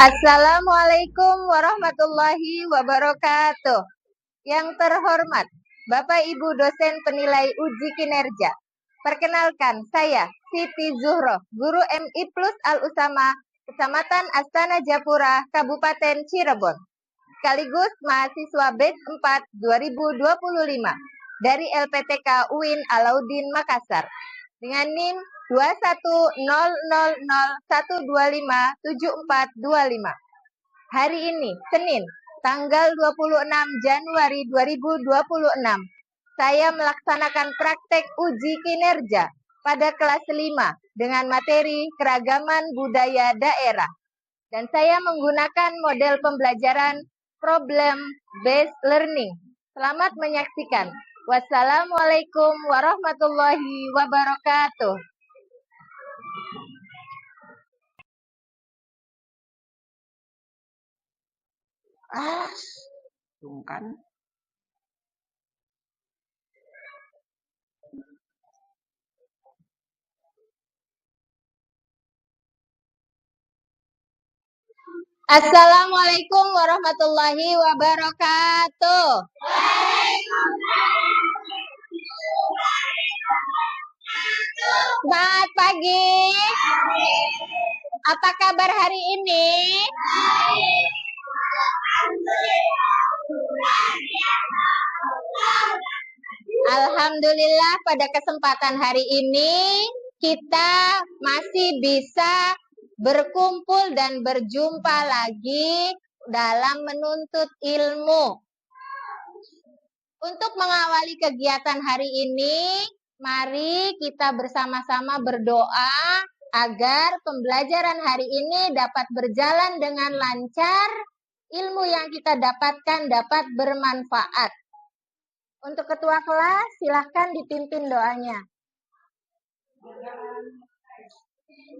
Assalamualaikum warahmatullahi wabarakatuh. Yang terhormat Bapak Ibu dosen penilai uji kinerja. Perkenalkan, saya Siti Zuhro, Guru MI Plus Al-Usama, Kecamatan Astana Japura, Kabupaten Cirebon. Sekaligus mahasiswa batch 4 2025 dari LPTK UIN Alauddin Makassar. Dengan NIM 2100125745. Hari ini, Senin, tanggal 26 Januari 2026, saya melaksanakan praktek uji kinerja pada kelas 5 dengan materi keragaman budaya daerah. Dan saya menggunakan model pembelajaran problem based learning. Selamat menyaksikan. Wassalamualaikum warahmatullahi wabarakatuh. Sungkan. Assalamualaikum warahmatullahi wabarakatuh. Selamat pagi. Apa kabar hari ini? Alhamdulillah, pada kesempatan hari ini kita masih bisa berkumpul dan berjumpa lagi dalam menuntut ilmu. Untuk mengawali kegiatan hari ini, mari kita bersama-sama berdoa agar pembelajaran hari ini dapat berjalan dengan lancar, ilmu yang kita dapatkan dapat bermanfaat. Untuk ketua kelas, silahkan dipimpin doanya.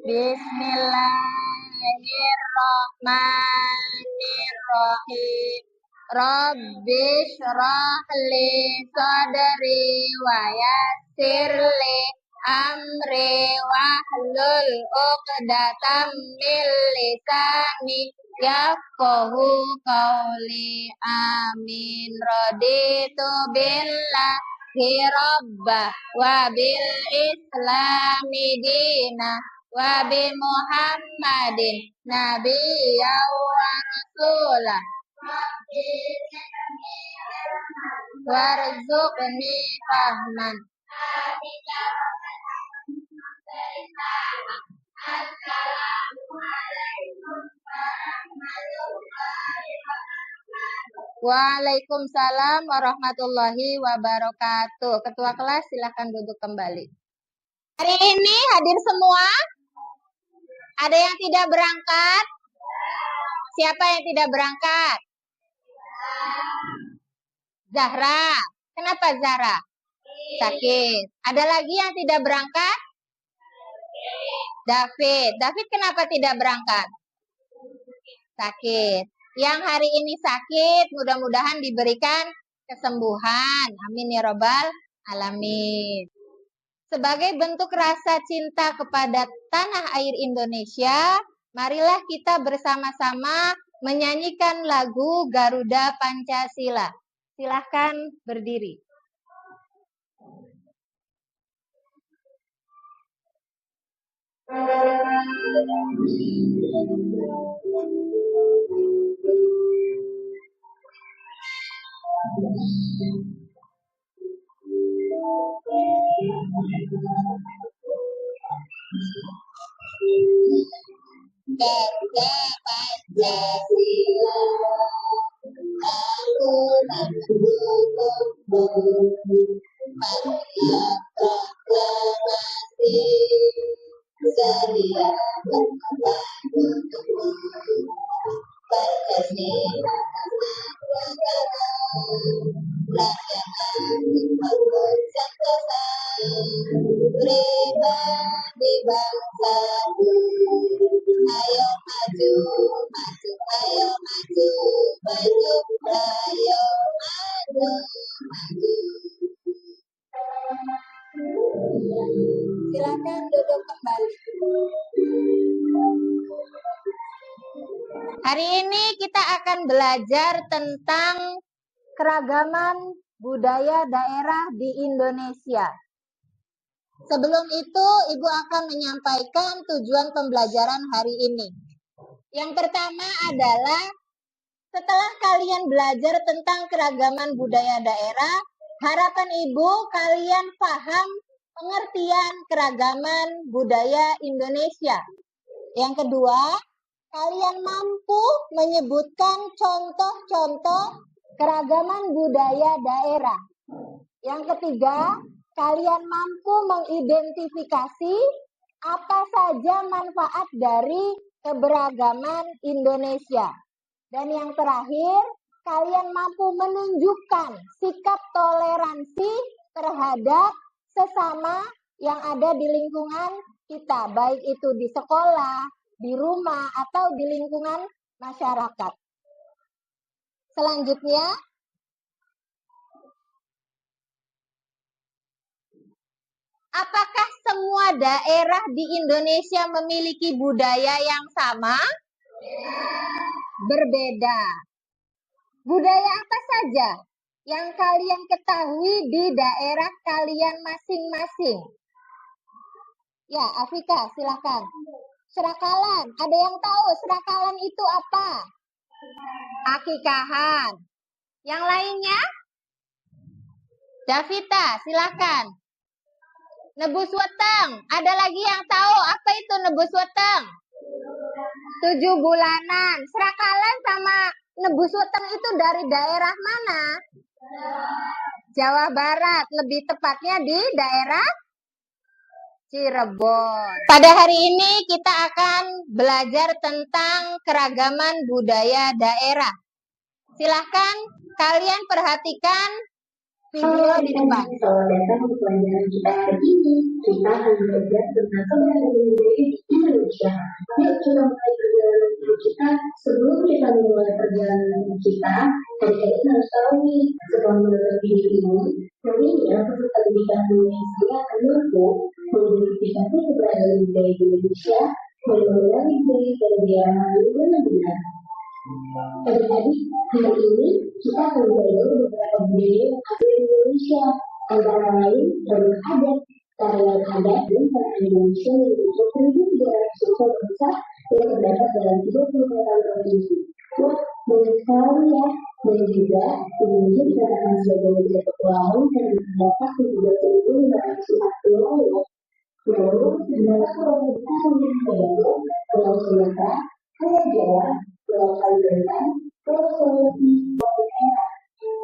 Bismillahirrahmanirrahim. Rabbi shrah li sadri wa yassir li amri wahlul 'uqdatam min lisani yafqahu qawli. Amin. Raditu billahi rabba wa bil islami dina wa bi Muhammadin nabiyya wa rasulah warzuqni fahman. Waalaikumsalam warahmatullahi wabarakatuh. Ketua kelas silakan duduk kembali. Hari ini hadir semua? Ada yang tidak berangkat? Siapa yang tidak berangkat? Zahra. Kenapa Zahra? Sakit. Ada lagi yang tidak berangkat? David. David kenapa tidak berangkat? Sakit. Yang hari ini sakit, mudah-mudahan diberikan kesembuhan. Amin ya robbal alamin. Sebagai bentuk rasa cinta kepada tanah air Indonesia, marilah kita bersama-sama menyanyikan lagu Garuda Pancasila. Silahkan berdiri. Garuda Pancasila, aku mendukungmu. Marilah proklamasi sedia berkorban untukmu. Pancasila negara, rakyat membangun sentosa, pribadi bangsaku. Ayo maju, maju, ayo maju, maju, ayo maju, maju. Silakan duduk kembali. Hari ini kita akan belajar tentang keragaman budaya daerah di Indonesia. Sebelum itu, Ibu akan menyampaikan tujuan pembelajaran hari ini. Yang pertama adalah setelah kalian belajar tentang keragaman budaya daerah, harapan Ibu kalian paham pengertian keragaman budaya Indonesia. Yang kedua, kalian mampu menyebutkan contoh-contoh keragaman budaya daerah. Yang ketiga, kalian mampu mengidentifikasi apa saja manfaat dari keberagaman Indonesia. Dan yang terakhir, kalian mampu menunjukkan sikap toleransi terhadap sesama yang ada di lingkungan kita, baik itu di sekolah, di rumah, atau di lingkungan masyarakat. Selanjutnya, apakah semua daerah di Indonesia memiliki budaya yang sama? Berbeda. Budaya apa saja yang kalian ketahui di daerah kalian masing-masing? Ya, Afika, silakan. Serakalan, ada yang tahu serakalan itu apa? Akikahan. Yang lainnya? Davita, silakan. Nebus weteng, ada lagi yang tahu apa itu nebus weteng? 7 bulanan. Serakalan sama nebus weteng itu dari daerah mana? Jawa Barat, lebih tepatnya di daerah Cirebon. Pada hari ini kita akan belajar tentang keragaman budaya daerah. Silahkan kalian perhatikan video di depan. Selamat datang di pelajaran kita hari ini. Kita akan belajar tentang keberagaman budaya di Indonesia. Yuk kita mulai perjalanan hidup kita. Sebelum kita memulai perjalanan hidup kita, adik-adik harus tahu nih, setelah menonton video ini, nantinya peserta didikan Indonesia akan mampu mengidentifikasi keberagaman budaya di Indonesia dan mengenali budaya mana yang benar. Adik-adik, hari ini kita akan belajar beberapa budaya yang ada di Indonesia, antara lain produk adat, tarian adat, dan tarian Indonesia yang dibentuk 1.300 unsur bangsa yang terdapat dalam 34 provinsi. Wah, banyak sekali ya. Dan juga Indonesia dikatakan sebagai negara kepulauan karena terdapat 17.540 pulau. Lalu, beberapa pulau besar yang yaitu Pulau Sumatera, Pulau Jawa, Pulau Kalimantan, Pulau Sulawesi, Pulau Daerah,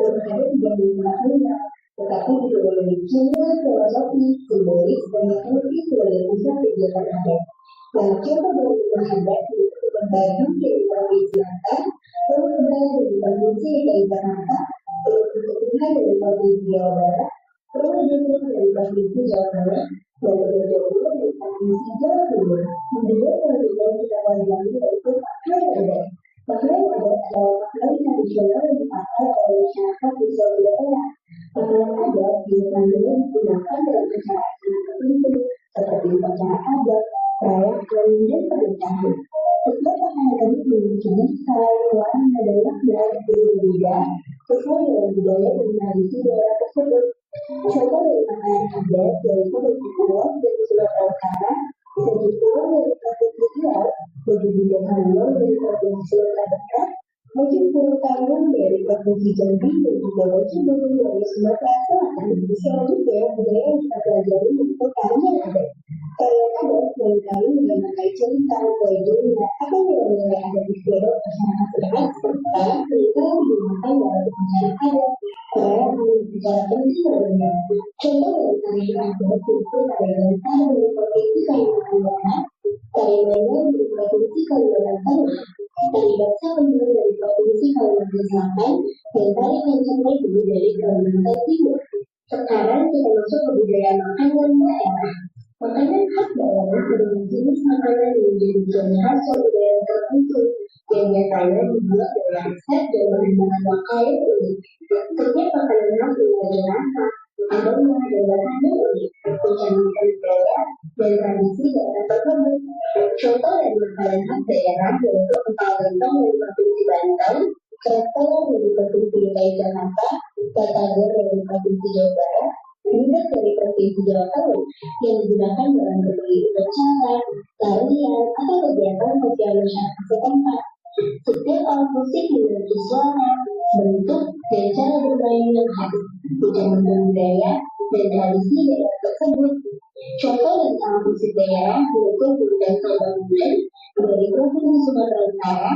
terkadang tidak mengetahuinya, tetapi juga memiliki nilai filosofi, simbolis, dan teknologi sebagai pusat kegiatan adat. Nah, contoh dari rumah adat yaitu berbagi dari provinsi Banten, lalu budaya dari provinsi DKI Jakarta, lalu keturunan dari provinsi Jawa Barat, lalu juga dari provinsi Jawa Tengah, dan berjodoh dari provinsi Jawa Timur. Mendengar perhatian kita pelajari yaitu pakaian adat. Pakaian adat adalah pakaian tradisional yang dipakai oleh masyarakat di suatu daerah. Pakaian adat biasanya digunakan dalam acara-acara tertentu seperti upacara adat, perayaan, dan pernikahan. Setiap pakaian adat memiliki desain, warna, dan makna yang berbeda sesuai dengan budaya dan tradisi daerah tersebut. Contoh dari pakaian adat yaitu baju kurung dari Sumatera Utara, baju kurung dari provinsi Riau, baju bidang Hanau dari provinsi Sumatera Barat, baju kurung Kayun dari provinsi Jambi, dan juga baju kurung dari Sumatera Selatan. Selanjutnya, budaya yang kita pelajari yaitu tarian adat. Tarian adat seringkali menggunakan cerita, legenda, atau nilai-nilai adat istiadat masyarakat setempat, serta cerita yang digunakan dalam upacara adat. Perayaan bicara penting adalah contoh dari tarian adat yaitu tarian Tari dari provinsi Kalimantan Barat, tari Mayang dari provinsi Kalimantan Tengah, tari Baksa Kembang dari provinsi Kalimantan Selatan, dan tari Kancing dari Kalimantan Timur. Sekarang kita masuk ke budaya makanan daerah. Makanan khas daerah adalah jenis makanan yang menjadi ciri khas suatu daerah tertentu yang biasanya dibuat dari resep dan bahan-bahan lokal yang unik. Setiap makanan khas memiliki rasa, aroma, dan bahan yang unik, mencantumkan budaya, dan tradisi daerah tersebut. Contoh dari makanan khas daerah yaitu empal gentong dari Provinsi Banten, krepo dari Provinsi DKI Jakarta, batagor dari Provinsi Jawa Barat, gudeg dari Provinsi Jawa Timur yang digunakan dalam berbagai upacara, tarian, atau kegiatan sosial masyarakat setempat. Setiap alat musik memiliki suara, bentuk, dan cara bermain yang khas, ucapan budaya, dan tradisi daerah tersebut. Contoh dari alat musik daerah yaitu gunting Sambangunan dari Provinsi Sumatera Utara,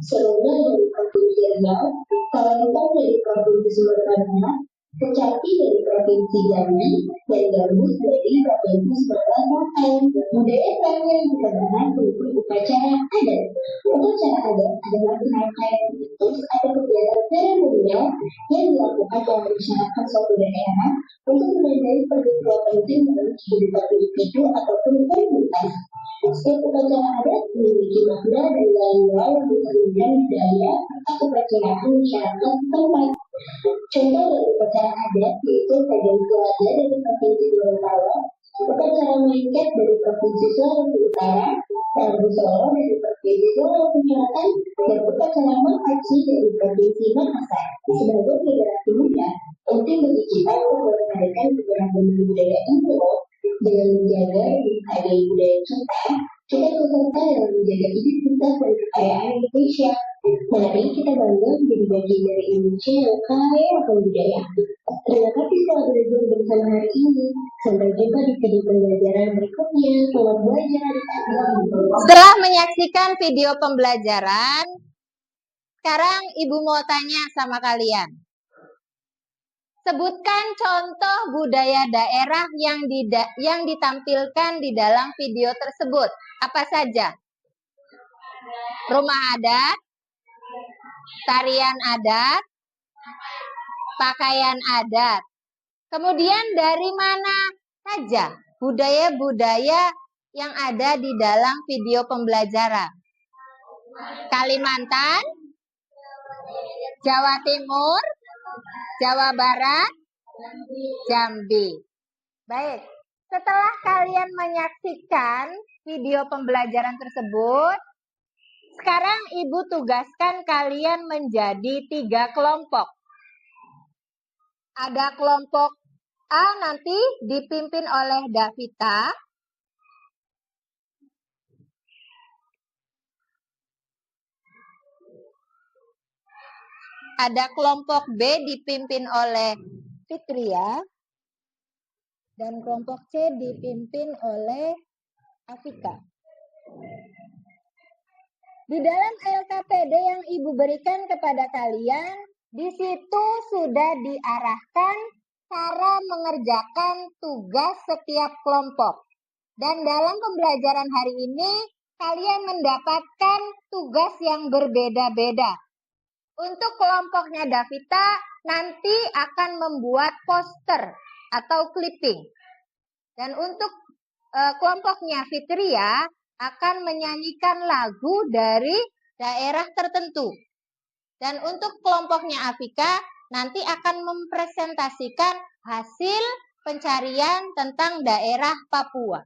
Serunda dari Provinsi Riau, Talempong dari Provinsi Sumatera Barat, kecapi dari Provinsi Jambi, dan gambus dari Provinsi Sumatera Selatan. Budaya Sangir juga dapat mengikuti upacara adat. Upacara adat adalah rangkaian ritus atau kegiatan seremonial yang dilakukan oleh masyarakat suatu daerah untuk menandai peristiwa penting dalam kehidupan individu ataupun komunitas. Setiap upacara adat memiliki makna dan nilai-nilai yang mencerminkan budaya serta kepercayaan masyarakat setempat. Contoh dari upacara adat yaitu Pageant Kulaga dari Provinsi Gorontalo, upacara Lengket dari Provinsi Sulawesi Utara, Rambu Solo dari Provinsi Sulawesi Selatan, dan upacara Makaci dari Provinsi Makassar. Sebagai generasi muda, penting bagi kita untuk melestarikan keberagaman budaya ini dengan menjaga dan budaya kita ikut-serta dalam menjaga identitas dan kekayaan Indonesia. Mari kita bangga menjadi bagian dari Indonesia yang kaya akan budaya. Terima kasih telah belajar bersama hari ini. Sampai jumpa di video pembelajaran berikutnya. Selamat belajar. Setelah menyaksikan video pembelajaran, sekarang Ibu mau tanya sama kalian. Sebutkan contoh budaya daerah yang ditampilkan di dalam video tersebut. Apa saja? Rumah adat, tarian adat, pakaian adat. Kemudian dari mana saja budaya-budaya yang ada di dalam video pembelajaran? Kalimantan, Jawa Timur, Jawa Barat, Jambi. Baik, setelah kalian menyaksikan video pembelajaran tersebut, sekarang Ibu tugaskan kalian menjadi 3 kelompok. Ada kelompok A nanti dipimpin oleh Davita. Ada kelompok B dipimpin oleh Fitria. Dan kelompok C dipimpin oleh Afika. Di dalam LKPD yang Ibu berikan kepada kalian, di situ sudah diarahkan cara mengerjakan tugas setiap kelompok. Dan dalam pembelajaran hari ini, kalian mendapatkan tugas yang berbeda-beda. Untuk kelompoknya Davita, nanti akan membuat poster atau clipping. Dan untuk kelompoknya Fitria akan menyanyikan lagu dari daerah tertentu. Dan untuk kelompoknya Afika nanti akan mempresentasikan hasil pencarian tentang daerah Papua.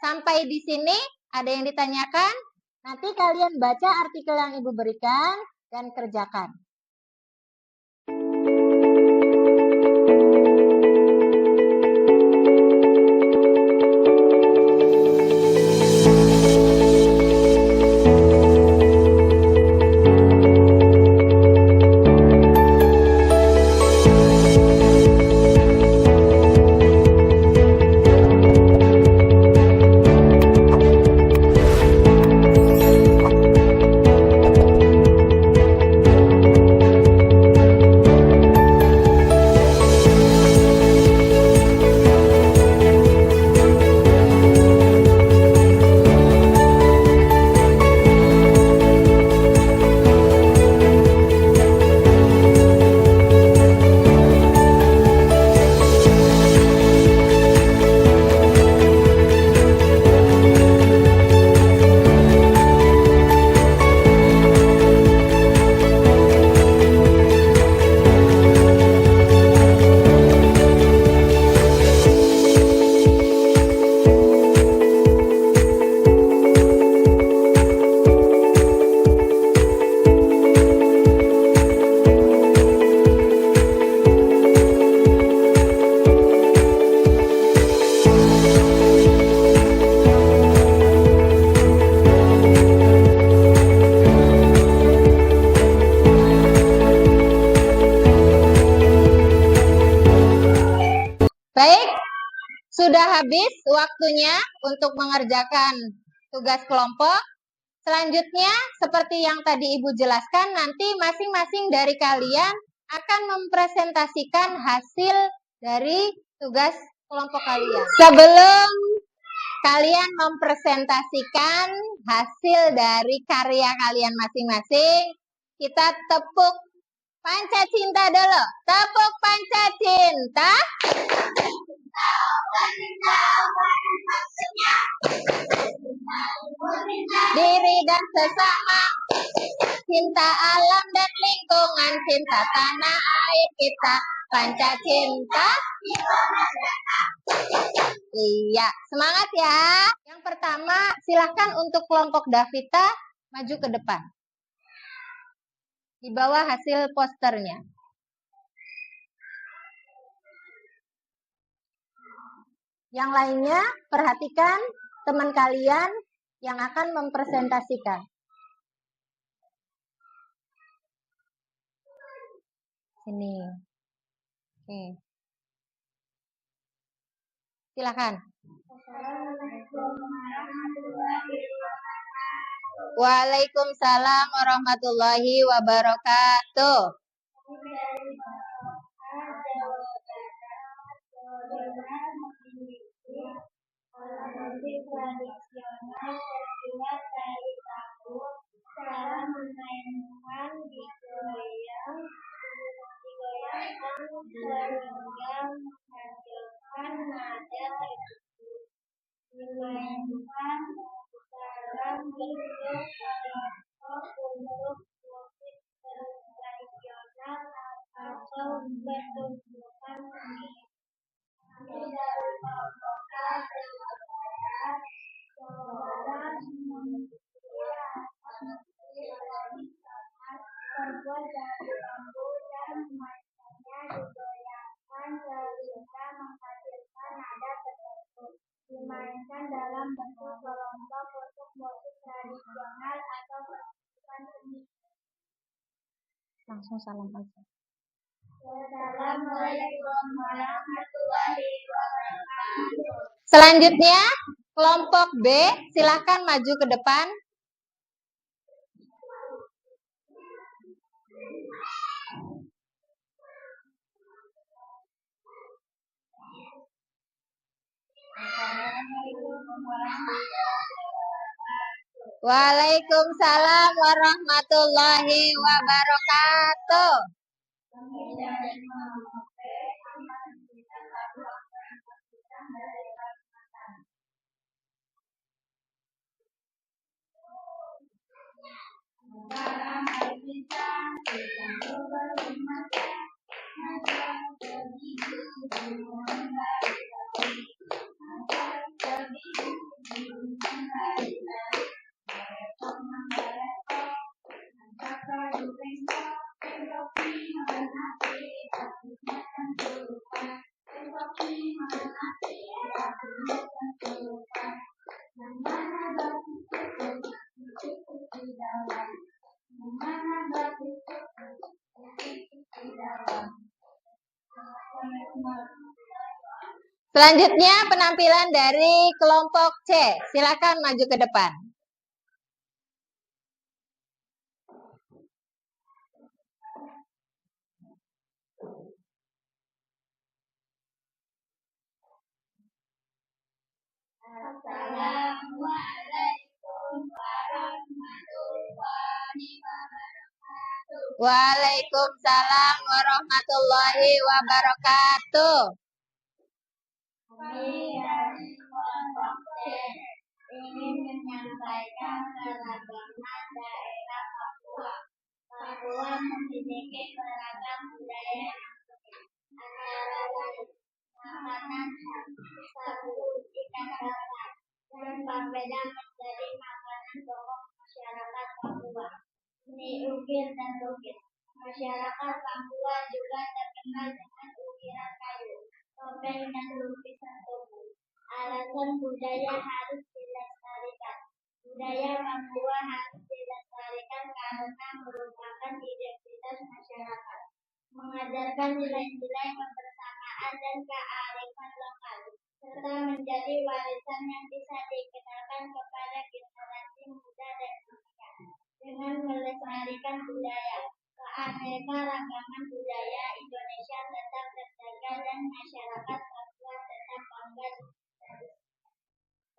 Sampai di sini ada yang ditanyakan? Nanti kalian baca artikel yang Ibu berikan dan kerjakan. Sudah habis waktunya untuk mengerjakan tugas kelompok. Selanjutnya, seperti yang tadi Ibu jelaskan, nanti masing-masing dari kalian akan mempresentasikan hasil dari tugas kelompok kalian. Sebelum kalian mempresentasikan hasil dari karya kalian masing-masing, kita tepuk panca cinta dulu. Tepuk panca cinta. Diri dan sesama, cinta alam dan lingkungan, cinta tanah air kita, panca cinta. Iya, semangat ya. Yang pertama, silahkan untuk kelompok Davita maju ke depan. Di bawah hasil posternya. Yang lainnya, perhatikan teman kalian yang akan mempresentasikan. Sini. Oke. Silakan. Waalaikumsalam warahmatullahi wabarakatuh. Tradisional terbuat dari bambu, cara memainkan digoyangkan sehingga menghasilkan nada tersebut. Dimainkan dalam bentuk kelompok untuk musik tradisional atau pertunjukan seni. Kami dari kelompok terbuat dari bambu dan mainannya digoyangkan sehingga menghasilkan nada tertentu. Dimainkan dalam bentuk kelompok untuk musik tradisional atau pertunjukan seni. Langsung salam aja. Assalamualaikum warahmatullahi wabarakatuh. Selanjutnya, kelompok B, silahkan maju ke depan. Waalaikumsalam warahmatullahi wabarakatuh. Selanjutnya penampilan dari kelompok C. Silakan maju ke depan. Assalamualaikum warahmatullahi wabarakatuh. Waalaikumsalam warahmatullahi wabarakatuh. Kami dari kelompok C ingin menyampaikan keragaman daerah Papua. Papua memiliki beragam budaya yang unik, antara lain makanan sagu, ikan bakar, dan papeda menjadi makanan pokok masyarakat Papua. Seni ukir dan lukis. Masyarakat Papua juga terkenal dengan ukiran kayu, topeng, dan lukisan tubuh. Alasan budaya harus dilestarikan. Budaya Papua harus dilestarikan karena merupakan identitas masyarakat, mengajarkan nilai-nilai kebersamaan dan kearifan lokal, serta menjadi warisan yang bisa dikenalkan kepada generasi muda dan dunia dengan melestarikan budaya keanekaragaman budaya Indonesia tetap terjaga dan masyarakat Papua tetap bangga.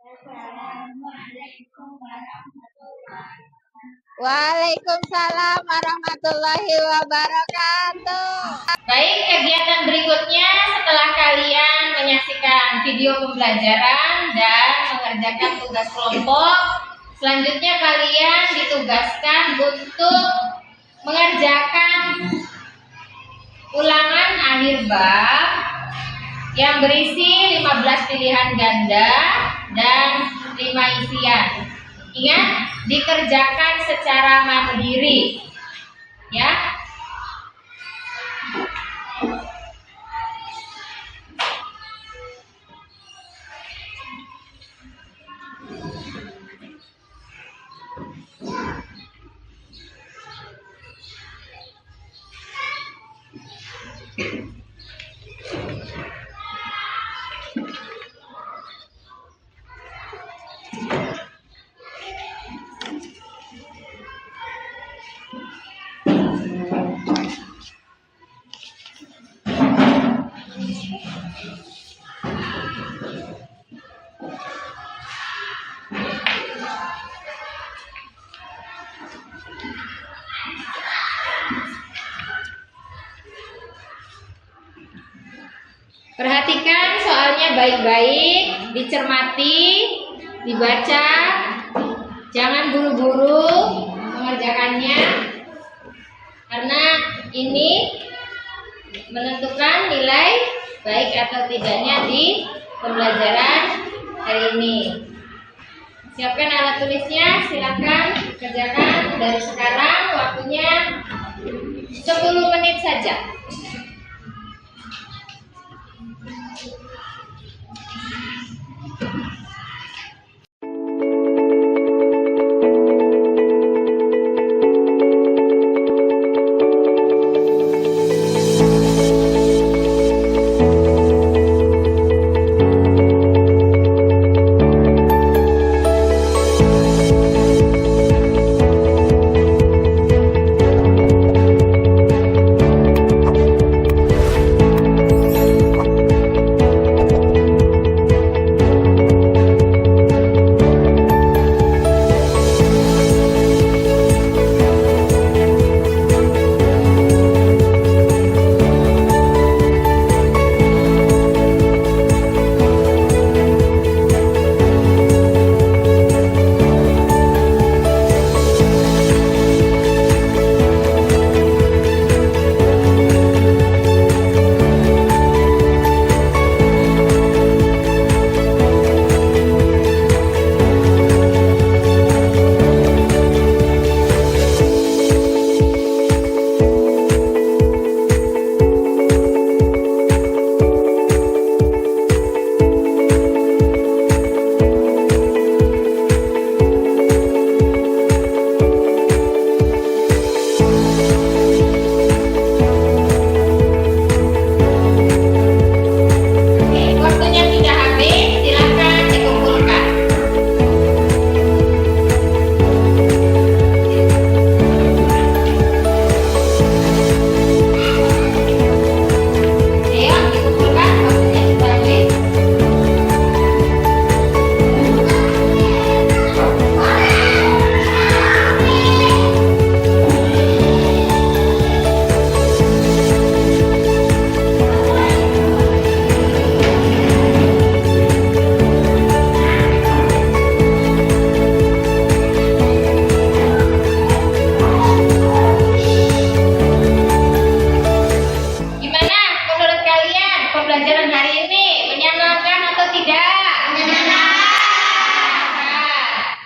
Wassalamualaikum warahmatullahi wabarakatuh. Waalaikumsalam warahmatullahi wabarakatuh. Baik, kegiatan berikutnya setelah kalian menyaksikan video pembelajaran dan mengerjakan tugas kelompok, selanjutnya kalian ditugaskan untuk mengerjakan ulangan akhir bab yang berisi 15 pilihan ganda dan 5 isian. Ingat, dikerjakan secara mandiri. Ya. Perhatikan soalnya baik-baik, dicermati, dibaca, jangan buru-buru mengerjakannya, karena ini menentukan nilai baik atau tidaknya di pembelajaran hari ini. Siapkan alat tulisnya, silakan kerjakan dari sekarang, waktunya 10 menit saja.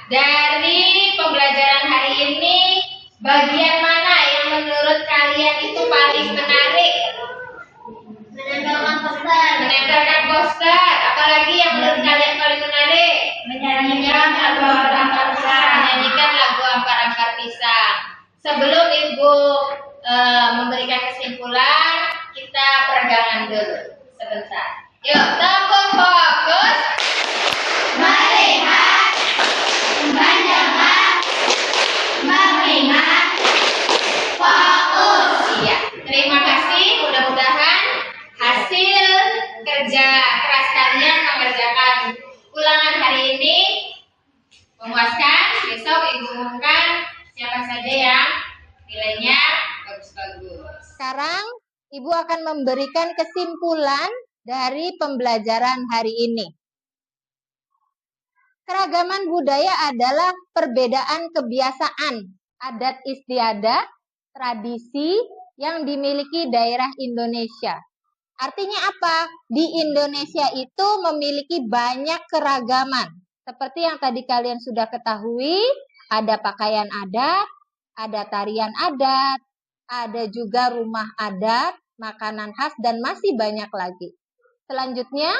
Dari pembelajaran hari ini, bagian mana yang menurut kalian itu paling menarik? Menempelkan poster. Menempelkan poster. Apalagi yang menurut kalian paling menarik? Menyanyikan lagu Ampar Pisang. Menyanyikan lagu Ampar Pisang. Sebelum Ibu memberikan kesimpulan, kita peregangan dulu sebentar. Yuk, tepuk fokus. Ibu akan memberikan kesimpulan dari pembelajaran hari ini. Keragaman budaya adalah perbedaan kebiasaan, adat istiadat, tradisi yang dimiliki daerah Indonesia. Artinya apa? Di Indonesia itu memiliki banyak keragaman. Seperti yang tadi kalian sudah ketahui, ada pakaian adat, ada tarian adat, ada juga rumah adat, makanan khas, dan masih banyak lagi. Selanjutnya,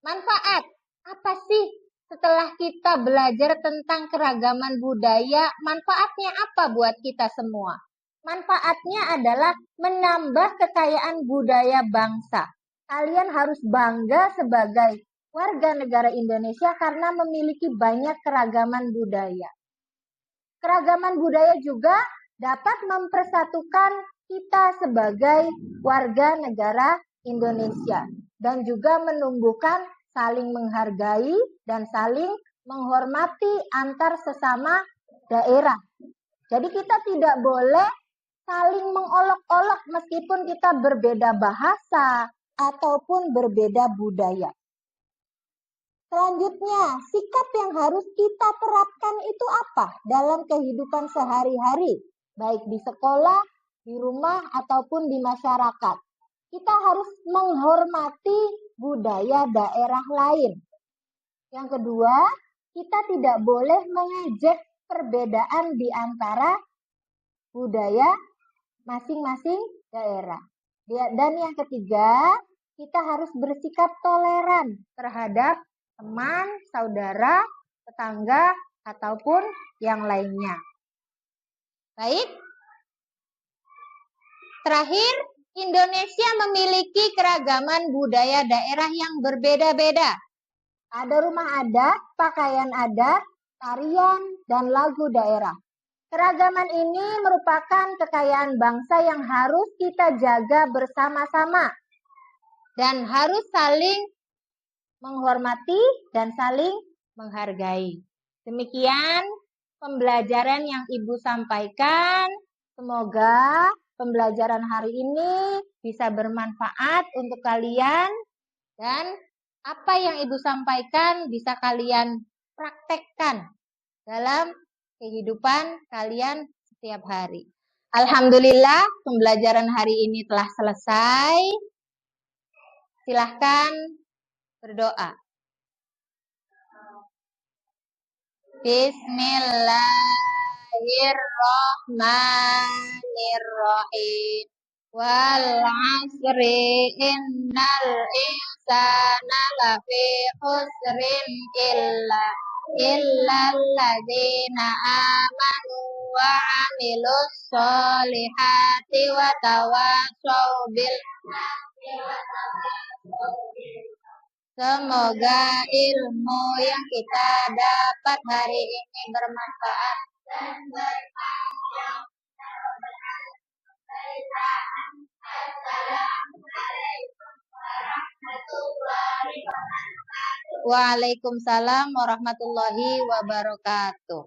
manfaat. Apa sih setelah kita belajar tentang keragaman budaya, manfaatnya apa buat kita semua? Manfaatnya adalah menambah kekayaan budaya bangsa. Kalian harus bangga sebagai warga negara Indonesia karena memiliki banyak keragaman budaya. Keragaman budaya juga dapat mempersatukan kita sebagai warga negara Indonesia dan juga menumbuhkan saling menghargai dan saling menghormati antar sesama daerah. Jadi kita tidak boleh saling mengolok-olok meskipun kita berbeda bahasa ataupun berbeda budaya. Selanjutnya, sikap yang harus kita terapkan itu apa dalam kehidupan sehari-hari, baik di sekolah, di rumah, ataupun di masyarakat. Kita harus menghormati budaya daerah lain. Yang kedua, kita tidak boleh mengejek perbedaan di antara budaya masing-masing daerah. Dan yang ketiga, kita harus bersikap toleran terhadap teman, saudara, tetangga, ataupun yang lainnya. Baik. Terakhir, Indonesia memiliki keragaman budaya daerah yang berbeda-beda. Ada rumah adat, pakaian adat, tarian, dan lagu daerah. Keragaman ini merupakan kekayaan bangsa yang harus kita jaga bersama-sama dan harus saling menghormati dan saling menghargai. Demikian pembelajaran yang Ibu sampaikan. Semoga pembelajaran hari ini bisa bermanfaat untuk kalian dan apa yang Ibu sampaikan bisa kalian praktekkan dalam kehidupan kalian setiap hari. Alhamdulillah, pembelajaran hari ini telah selesai. Silahkan berdoa. Bismillahirrahmanirrahim. Wal 'asri innal insana lafi khusrin illa alladzina amanu wa 'amilus sholihati wa tawassaw bil haqqi wa tawassaw bil. Semoga ilmu yang kita dapat hari ini bermanfaat dan bermanfaat. Waalaikumsalam warahmatullahi wabarakatuh.